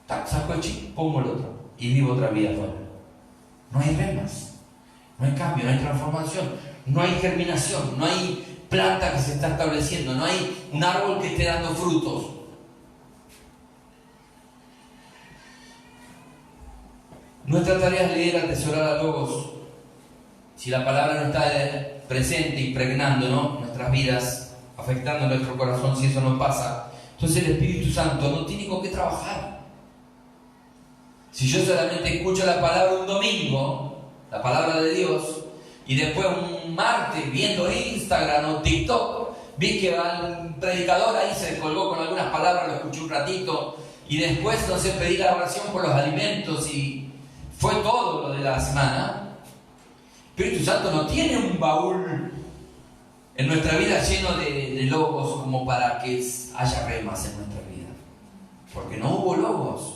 ¡tac!, saco el chip, pongo el otro y vivo otra vida afuera. No hay remas, no hay cambio, no hay transformación, no hay germinación, no hay planta que se está estableciendo, no hay un árbol que esté dando frutos. Nuestra tarea es leer, atesorar a Logos. Si la palabra no está presente, impregnando, ¿no?, nuestras vidas, afectando nuestro corazón, si eso no pasa, entonces el Espíritu Santo no tiene con qué trabajar. Si yo solamente escucho la palabra un domingo, la palabra de Dios, y después un martes viendo Instagram o TikTok, vi que el predicador ahí se colgó con algunas palabras, lo escuché un ratito, y después, no sé, pedí la oración por los alimentos y fue todo lo de la semana. El Espíritu Santo no tiene un baúl en nuestra vida lleno de logos como para que haya remas en nuestra vida, porque no hubo logos.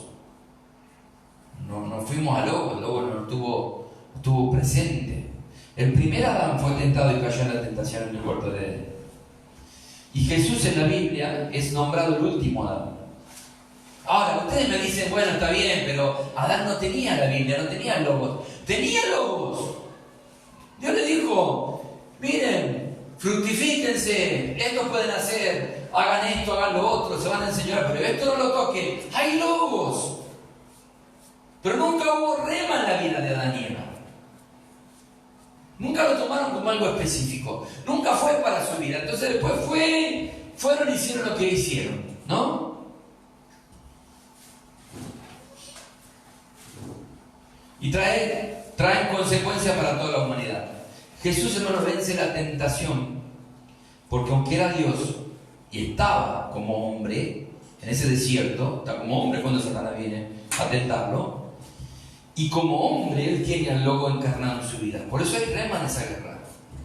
No fuimos a logos, el logo no estuvo presente. El primer Adán fue tentado y cayó en la tentación en el huerto de Edén. Y Jesús en la Biblia es nombrado el último Adán. Ahora, ustedes me dicen: bueno, está bien, pero Adán no tenía la Biblia, no tenía logos. ¡Tenía logos! Dios le dijo: miren, fructifíquense, esto pueden hacer, hagan esto, hagan lo otro, se van a enseñar, pero esto no lo toquen. ¡Hay logos! Pero nunca hubo rema en la vida de Adán y Eva. Nunca lo tomaron como algo específico. Nunca fue para su vida. Entonces después fueron y hicieron lo que hicieron, ¿no? Y traen consecuencias para toda la humanidad. Jesús, hermano, vence la tentación, porque aunque era Dios y estaba como hombre, en ese desierto, está como hombre cuando Satanás viene a tentarlo, y como hombre él tiene al lobo encarnado en su vida. Por eso hay rema en esa guerra,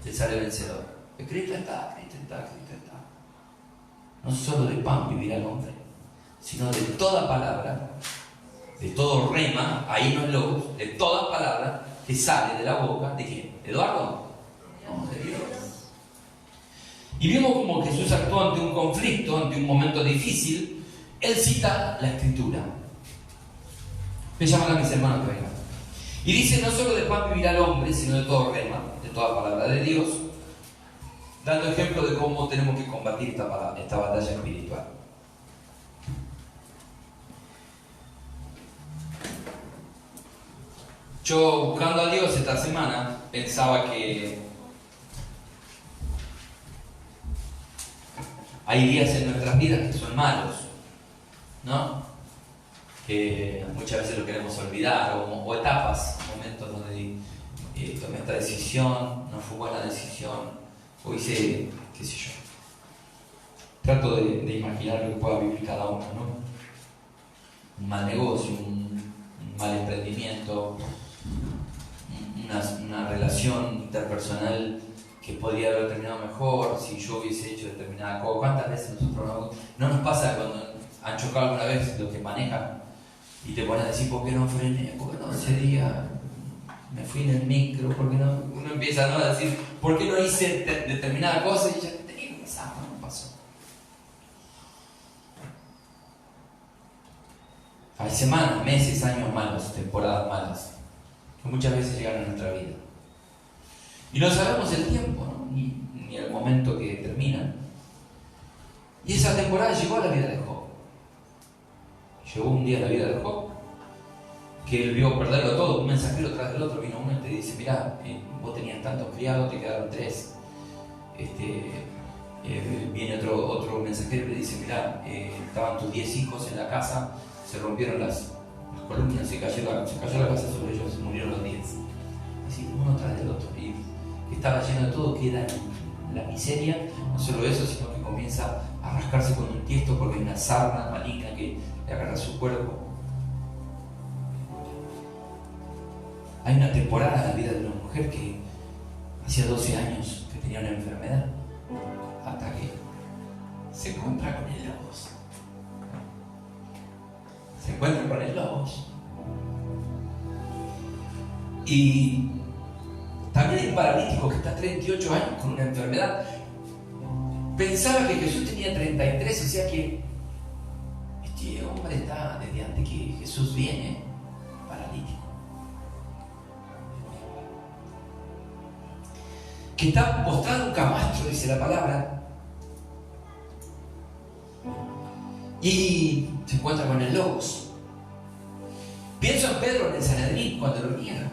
él sale vencedor. Cristo está, Cristo está, Cristo está. No solo de pan vivirá el hombre, sino de toda palabra, de todo rema, ahí no es logos, de toda palabra que sale de la boca, ¿de quién? ¿De Eduardo? No, de Dios. Y vimos como Jesús actuó ante un conflicto, ante un momento difícil. Él cita la Escritura. Me llaman a mis hermanos que vengan. Y dice, no solo de pan vivirá el hombre, sino de todo rema, de toda palabra de Dios, dando ejemplo de cómo tenemos que combatir esta batalla espiritual. Yo, buscando a Dios esta semana, pensaba que hay días en nuestras vidas que son malos, ¿no? Que muchas veces lo queremos olvidar, o etapas, momentos donde tomé esta decisión, no fue buena decisión, o hice, qué sé yo. Trato de imaginar lo que pueda vivir cada uno, ¿no? Un mal negocio, un mal emprendimiento, una relación interpersonal que podría haber terminado mejor si yo hubiese hecho determinada cosa. ¿Cuántas veces nosotros no nos pasa cuando han chocado alguna vez los que manejan y te ponen a decir ¿por qué no frené? ¿Por qué no ese día me fui en el micro? ¿Por qué no? Uno empieza, ¿no?, a decir ¿por qué no hice determinada cosa? Y ya tenía que pasar, no pasó. Hay semanas, meses, años malos, temporadas malas que muchas veces llegan a nuestra vida. Y no sabemos el tiempo, ¿no? ni el momento que termina. Y esa temporada llegó a la vida de Job. Llegó un día a la vida de Job, que él vio perderlo todo, un mensajero tras del otro, vino uno y te dice, mirá, vos tenías tantos criados, te quedaron 3. Viene otro mensajero y le dice, mirá, estaban tus 10 hijos en la casa, se rompieron las columnas, se cayó la casa sobre ellos, se murieron los 10. Así, uno tras del otro. Y estaba lleno de todo, queda en la miseria. No solo eso, sino que comienza a rascarse con un tiesto porque hay una sarna maligna que le agarra su cuerpo. Hay una temporada en la vida de una mujer que hacía 12 años que tenía una enfermedad, hasta que se encuentra con el Logos. Se encuentra con el Logos. Y también hay un paralítico que está 38 años con una enfermedad. Pensaba que Jesús tenía 33, o sea que este hombre está desde antes que Jesús viene paralítico. Que está postrado en un camastro, dice la palabra. Y se encuentra con el Logos. Pienso en Pedro en el Sanedrín cuando lo niega.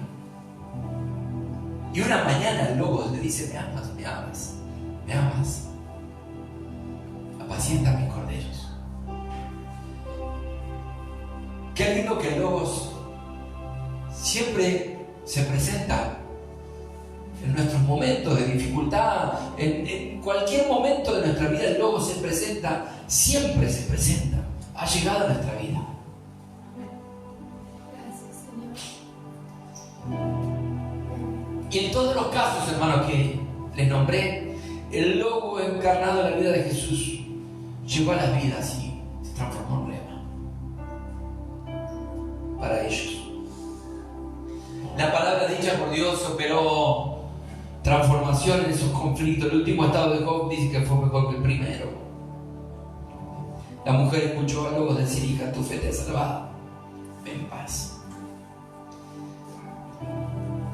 Y una mañana el Logos le dice, me amas, me amas, me amas. Apacienta mis corderos. Qué lindo que el Logos siempre se presenta en nuestros momentos de dificultad, en cualquier momento de nuestra vida el Logos se presenta, siempre se presenta, ha llegado a nuestra vida. Y en todos los casos, hermanos, que les nombré, el Logos encarnado en la vida de Jesús llegó a las vidas y se transformó en rema para ellos. La palabra dicha por Dios operó transformación en esos conflictos. El último estado de Job dice que fue mejor que el primero. La mujer escuchó a Logos decir, hija, tu fe te ha salvado, ven en paz.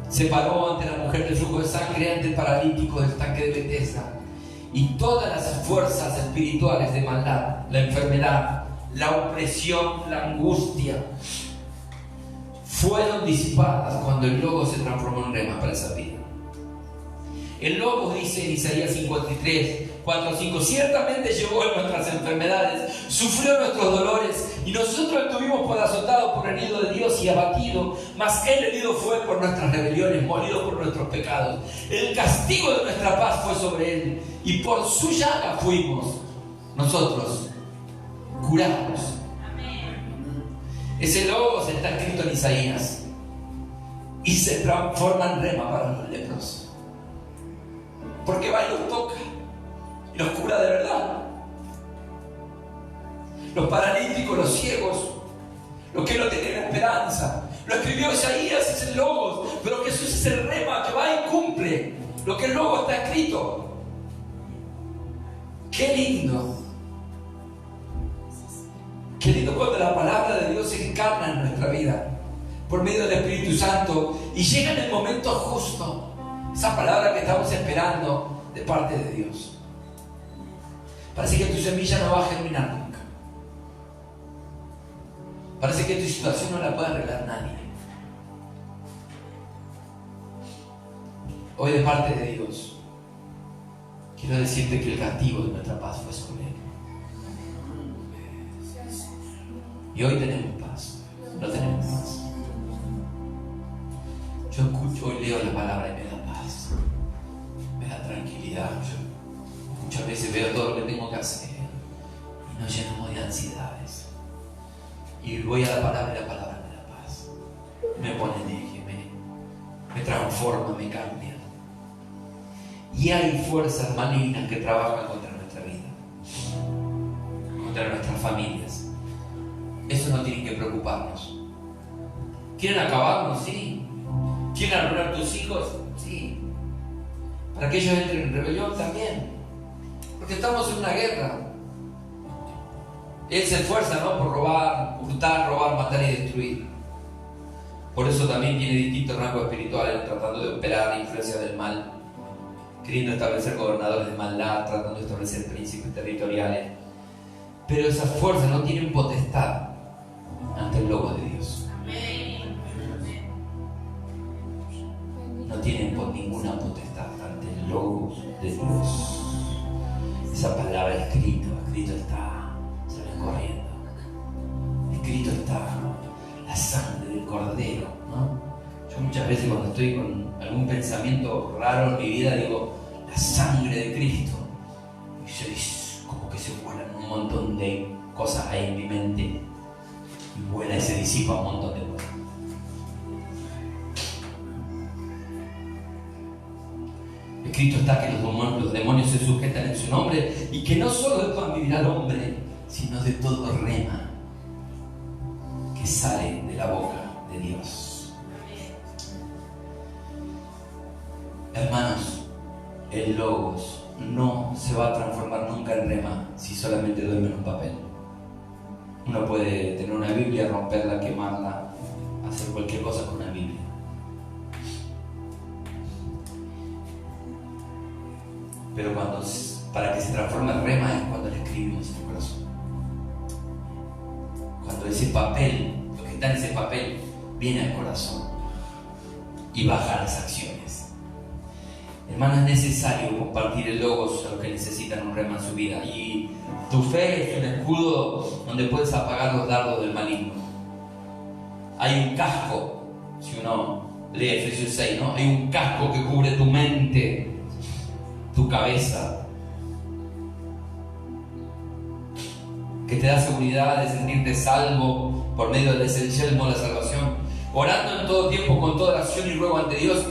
Se paró ante la mujer del flujo de sangre, ante el paralítico del tanque de Bethesda, y todas las fuerzas espirituales de maldad, la enfermedad, la opresión, la angustia, fueron disipadas cuando el Logos se transformó en rema para esa vida. El Logos dice en Isaías 53, 4, 5, ciertamente llevó en nuestras enfermedades, sufrió nuestros dolores, y nosotros estuvimos por azotado, por herido de Dios y abatido, mas Él herido fue por nuestras rebeliones, molido por nuestros pecados. El castigo de nuestra paz fue sobre Él, y por su llaga fuimos nosotros curados. Ese logos está escrito en Isaías y se transforma en rema para los leprosos, porque va y los toca y los cura de verdad. Los paralíticos, los ciegos, los que no tienen esperanza, lo escribió Isaías, es el logos, pero Jesús es el rema que va y cumple lo que el logos está escrito. ¡Qué lindo! Qué lindo cuando la palabra de Dios se encarna en nuestra vida por medio del Espíritu Santo y llega en el momento justo esa palabra que estamos esperando de parte de Dios. Parece que tu semilla no va a germinar nunca. Parece que tu situación no la puede arreglar nadie. Hoy, de parte de Dios, quiero decirte que el castigo de nuestra paz fue sobre Él. Y hoy tenemos paz. No tenemos paz. Yo escucho y leo la palabra y me da paz. Me da tranquilidad. Yo muchas veces veo todo lo que tengo que hacer y nos llenamos de ansiedades. Y voy a la palabra y la palabra me da paz. Me pone en eje, me transforma, me cambia. Y hay fuerzas malignas que trabajan contra nuestra vida, contra nuestras familias. Eso no tiene que preocuparnos. ¿Quieren acabarnos? Sí. ¿Quieren arruinar tus hijos? Sí. Para que ellos entren en rebelión también. Porque estamos en una guerra. Él se esfuerza, ¿no?, por robar, hurtar, matar y destruir. Por eso también tiene distintos rangos espirituales, tratando de operar la influencia del mal, queriendo establecer gobernadores de maldad, tratando de establecer príncipes territoriales. Pero esas fuerzas no tienen potestad ante el logo de Dios. No tienen ninguna potestad ante el logo de Dios. Esa palabra escrito está, salen corriendo. Escrito está, la sangre del Cordero, ¿no? Yo muchas veces cuando estoy con algún pensamiento raro en mi vida digo, la sangre de Cristo. Y como que se vuelan un montón de cosas ahí en mi mente. Y vuela y se disipa un montón de cosas. Escrito está que los demonios se sujetan en su nombre y que no solo de pan vivirá el hombre, sino de todo rema que sale de la boca de Dios. Hermanos, el logos no se va a transformar nunca en rema si solamente duerme en un papel. Uno puede tener una Biblia, romperla, quemarla, hacer cualquier cosa con una Biblia. Pero para que se transforme en rema es cuando le escribimos en el corazón. Cuando ese papel, lo que está en ese papel, viene al corazón y baja a las acciones. Hermanos, es necesario compartir el logos a los que necesitan un rema en su vida. Y tu fe es un escudo donde puedes apagar los dardos del maligno. Hay un casco, si uno lee Efesios 6, ¿no? Hay un casco que cubre tu mente, tu cabeza, que te da seguridad de sentirte salvo por medio del yelmo de la salvación, orando en todo tiempo con toda oración y ruego ante Dios.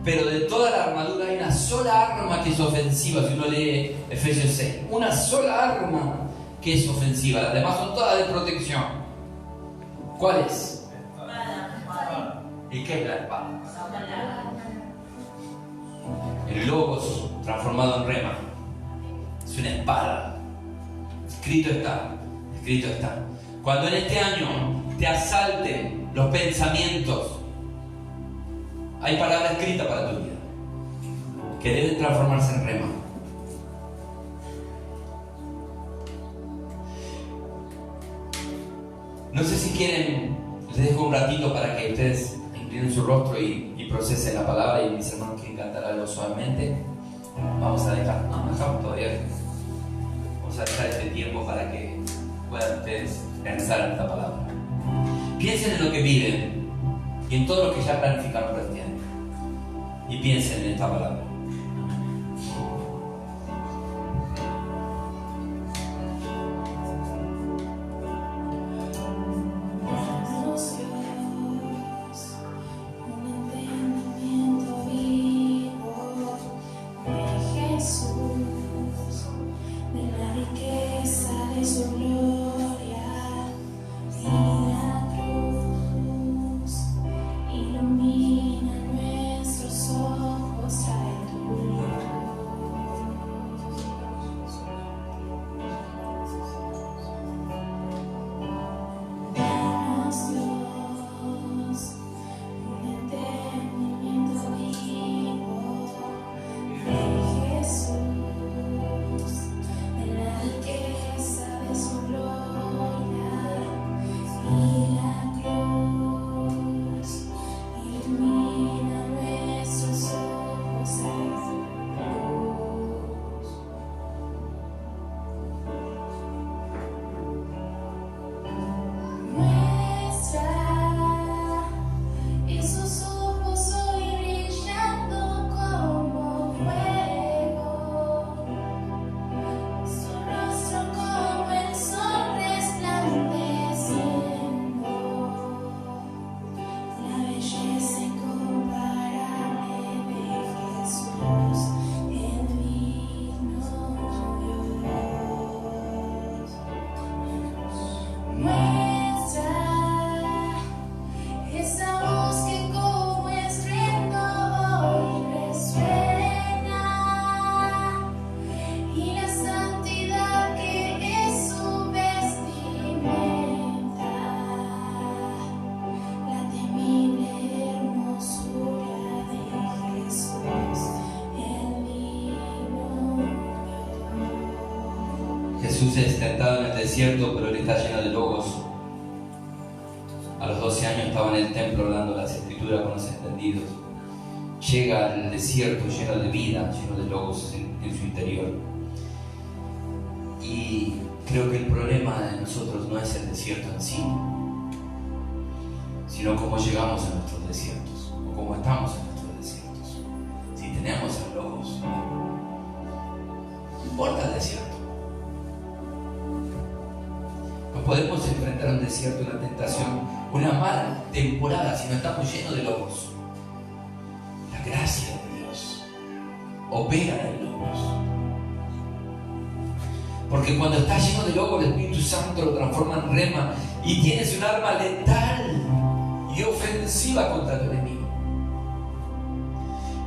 Pero de toda la armadura hay una sola arma que es ofensiva. Si uno lee Efesios 6, una sola arma que es ofensiva, las demás son todas de protección. ¿Cuál es? ¿Y qué es la espada? El logos transformado en rema es una espada. Escrito está. Cuando en este año te asalten los pensamientos, hay palabra escrita para tu vida que deben transformarse en rema. No sé si quieren, les dejo un ratito para que ustedes inclinen su rostro y procesen la palabra, y mis hermanos quieren cantar algo suavemente. Vamos a dejar, no dejamos todavía. Vamos a dejar este tiempo para que puedan ustedes pensar en esta palabra. Piensen en lo que viven y en todo lo que ya planificaron para este año. Y piensen en esta palabra. Jesús es tentado en el desierto, pero él está lleno de logos. A los 12 años estaba en el templo hablando las escrituras con los entendidos. Llega al desierto lleno de vida, lleno de logos en su interior. Y creo que el problema de nosotros no es el desierto en sí, sino cómo llegamos a nuestros desiertos, o cómo estamos en nuestros desiertos. Si tenemos el logos, no importa el desierto. No podemos enfrentar un desierto, una tentación, una mala temporada si no estamos llenos de logos. La gracia de Dios opera en logos. Porque cuando estás lleno de logos, el Espíritu Santo lo transforma en rema y tienes un arma letal y ofensiva contra tu enemigo.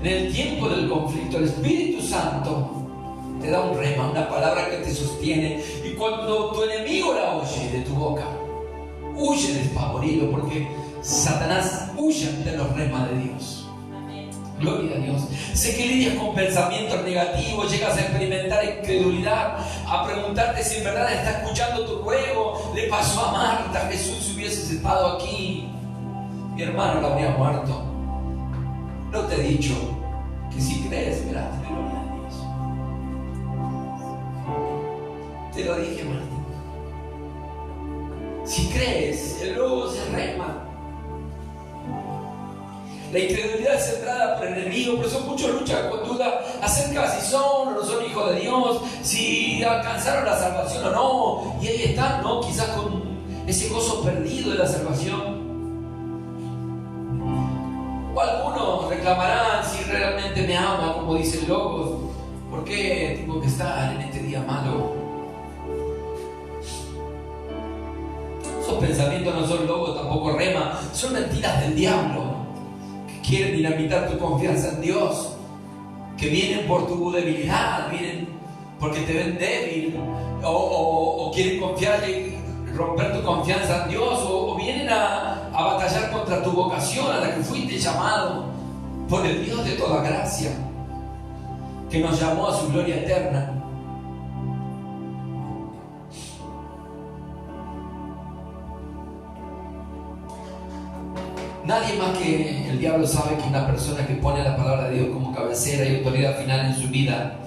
En el tiempo del conflicto, el Espíritu Santo te da un rema, una palabra que te sostiene, y cuando tu enemigo la oye de tu boca, huye despavorido, porque Satanás huye ante los remas de Dios. Amén. Gloria a Dios. Sé que lidias con pensamientos negativos, llegas a experimentar incredulidad, a preguntarte si en verdad está escuchando tu ruego. Le pasó a Marta. Jesús, si hubieses estado aquí, mi hermano no habría muerto. No te he dicho que si crees verás la gloria de Dios. Te lo dije, Martín. Si crees, el lobo se rema. La incredulidad es centrada por el enemigo, por eso muchos luchan con duda acerca de si son o no son hijos de Dios, si alcanzaron la salvación o no. Y ahí están, ¿no? Quizás con ese gozo perdido de la salvación. O algunos reclamarán si realmente me ama, como dice el Logos. ¿Por qué tengo que estar en este día malo? Esos pensamientos no son logos, tampoco rema, son mentiras del diablo que quieren dinamitar tu confianza en Dios, que vienen por tu debilidad, vienen porque te ven débil, o quieren confiar y romper tu confianza en Dios, o vienen a batallar contra tu vocación a la que fuiste llamado por el Dios de toda gracia, que nos llamó a su gloria eterna. Nadie más que el diablo sabe que una persona que pone la palabra de Dios como cabecera y autoridad final en su vida,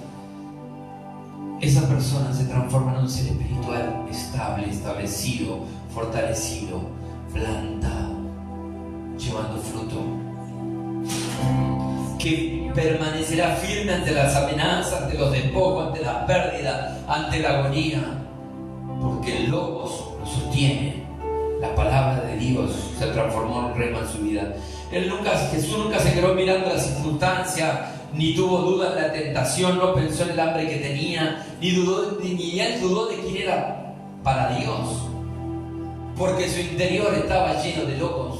esa persona se transforma en un ser espiritual estable, establecido, fortalecido, plantado, llevando fruto, que permanecerá firme ante las amenazas, ante los despojos, ante la pérdida, ante la agonía, porque el Logos lo sostiene. La palabra de Dios se transformó en rema en su vida. Jesús nunca se quedó mirando las circunstancias, ni tuvo duda en la tentación, no pensó en el hambre que tenía, ni él dudó de quién era para Dios, porque su interior estaba lleno de logos.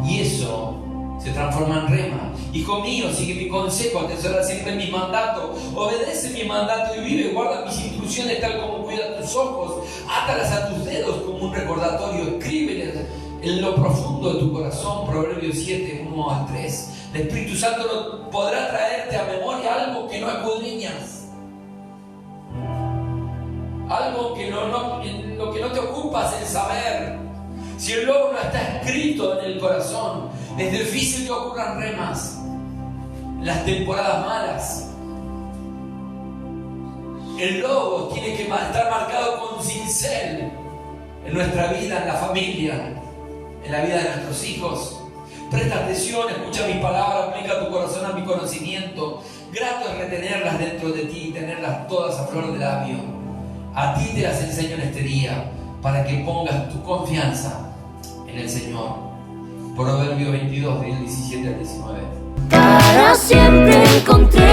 Y eso se transforma en rema. Hijo mío, sigue mi consejo, atesora siempre mis mandatos, obedece mi mandato y vive, guarda mis instrucciones tal como cuida tus ojos, átalas a tus dedos como un recordatorio, escríbeles en lo profundo de tu corazón. Proverbios 7, 1 al 3. El Espíritu Santo no podrá traerte a memoria algo que no escudriñas, algo que en lo que no te ocupas en saber. Si el logo no está escrito en el corazón, es difícil que ocurran remas en las temporadas malas. El logo tiene que estar marcado con cincel en nuestra vida, en la familia, en la vida de nuestros hijos. Presta atención, escucha mis palabras, aplica tu corazón a mi conocimiento. Grato es retenerlas dentro de ti y tenerlas todas a flor de labio. A ti te las enseño en este día, para que pongas tu confianza en el Señor. Proverbio 22, del 17 al 19. para siempre encontré